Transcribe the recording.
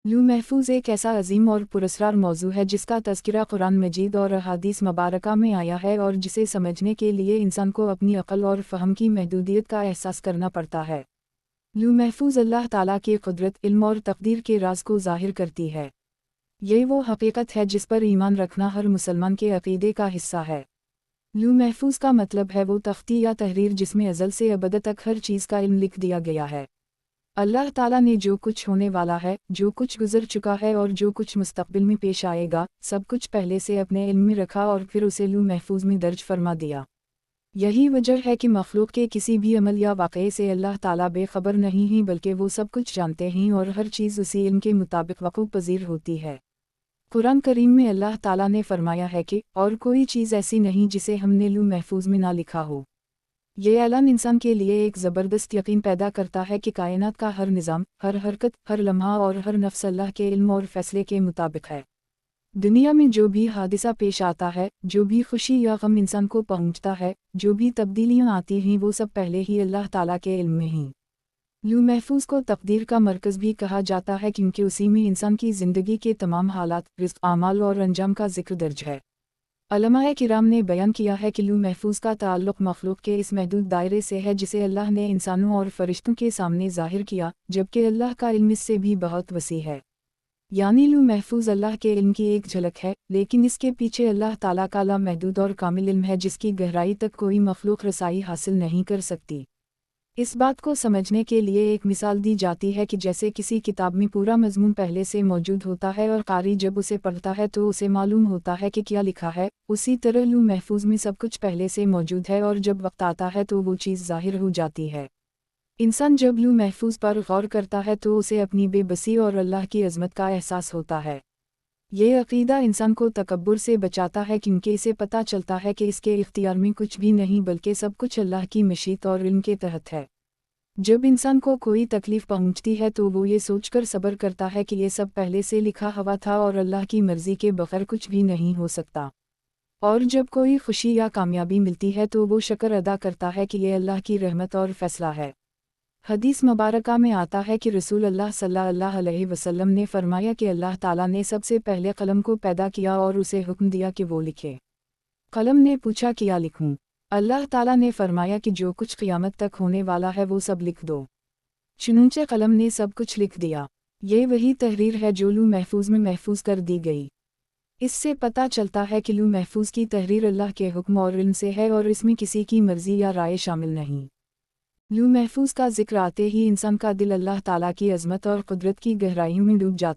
लूह महफूज एक ऐसा अजीम और पुरस्कार मौजू है जिसका तज़किरा कुरान मजीद और अहादीस मुबारका में आया है और जिसे समझने के लिए इंसान को अपनी अक़ल और फ़हम की महदूदियत का एहसास करना पड़ता है। लूह महफूज अल्लाह ताला की क़ुदरत, इल्म और तक़दीर के राज को ज़ाहिर करती है। ये वो हकीकत है जिस पर ईमान रखना हर मुसलमान के अक़ीदे का हिस्सा है। लूह महफूज का मतलब है वो तख्ती या तहरीर जिसमें अज़ल से अबद तक हर चीज़ का इल्म लिख दिया गया है। अल्लाह ताला ने जो कुछ होने वाला है, जो कुछ गुजर चुका है और जो कुछ मुस्तक़बिल में पेश आएगा, सब कुछ पहले से अपने इल्म में रखा और फिर उसे लूह महफूज में दर्ज फरमा दिया। यही वजह है कि मखलूक के किसी भी अमल या वाक़ये से अल्लाह ताला बेखबर नहीं हैं, बल्कि वो सब कुछ जानते हैं और हर चीज़ उसी इल्म के मुताबिक वक़ूअ पज़ीर होती है। कुरान करीम में अल्लाह ताला ने फरमाया है कि और कोई चीज़ ऐसी नहीं जिसे हमने लूह महफूज में ना लिखा हो। ये ऐलान इंसान के लिए एक ज़बरदस्त यकीन पैदा करता है कि कायनात का हर निज़ाम, हर हरकत, हर लम्हा और हर नफ्स अल्लाह के इल्म और फ़ैसले के मुताबिक है। दुनिया में जो भी हादिसा पेश आता है, जो भी खुशी या गम इंसान को पहुंचता है, जो भी तब्दीलियां आती हैं, वो सब पहले ही अल्लाह ताला के इल्म में हैं। लूह महफूज को तक़दीर का मरकज़ भी कहा जाता है क्योंकि उसी में इंसान की ज़िंदगी के तमाम हालात, रिज़्क़, आमाल और अंजाम का ज़िक्र दर्ज है। उलमाए किराम ने बयान किया है कि लूह महफूज का ताल्लुक़ मखलूक के इस महदूद दायरे से है जिसे अल्लाह ने इंसानों और फरिश्तों के सामने ज़ाहिर किया, जबकि अल्लाह का इल्म इससे भी बहुत वसी है। यानी लूह महफूज अल्लाह के इल्म की एक झलक है, लेकिन इसके पीछे अल्लाह ताला का लामहदूद और कामिल इल्म है जिसकी गहराई तक कोई मखलूक रसाई हासिल नहीं कर सकती। इस बात को समझने के लिए एक मिसाल दी जाती है कि जैसे किसी किताब में पूरा मज़मून पहले से मौजूद होता है और क़ारी जब उसे पढ़ता है तो उसे मालूम होता है कि क्या लिखा है, उसी तरह लूह महफूज में सब कुछ पहले से मौजूद है और जब वक्त आता है तो वो चीज़ ज़ाहिर हो जाती है। इंसान जब लूह महफूज पर गौर करता है तो उसे अपनी बेबसी और अल्लाह की अज़मत का एहसास होता है। ये अक़ीदा इंसान को तकब्बुर से बचाता है क्योंकि इसे पता चलता है कि इसके इख्तियार में कुछ भी नहीं बल्कि सब कुछ अल्लाह की मशीयत और इल्म के तहत है। जब इंसान को कोई तकलीफ़ पहुंचती है तो वो ये सोचकर सब्र करता है कि ये सब पहले से लिखा हुआ था और अल्लाह की मर्ज़ी के बग़ैर कुछ भी नहीं हो सकता। और जब कोई खुशी या कामयाबी मिलती है तो वो शुक्र अदा करता है कि ये अल्लाह की रहमत और फ़ैसला है। हदीस मुबारका में आता है कि रसूल अल्लाह सल्लल्लाहु अलैहि वसल्लम ने फरमाया कि अल्लाह ताला ने सबसे पहले कलम को पैदा किया और उसे हुक्म दिया कि वो लिखे। कलम ने पूछा क्या लिखूं? अल्लाह ताला ने फरमाया कि जो कुछ क़यामत तक होने वाला है वो सब लिख दो। चुनंचे कलम ने सब कुछ लिख दिया। ये वही तहरीर है जो लूह महफूज में महफूज कर दी गई। इससे पता चलता है कि लूह महफूज की तहरीर अल्लाह के हुक्म और इल्म से है और इसमें किसी की मर्ज़ी या राय शामिल नहीं। लूह महफूज का जिक्र आते ही इंसान का दिल अल्लाह ताला की अज़मत और क़ुदरत की गहराइयों में डूब जाता है।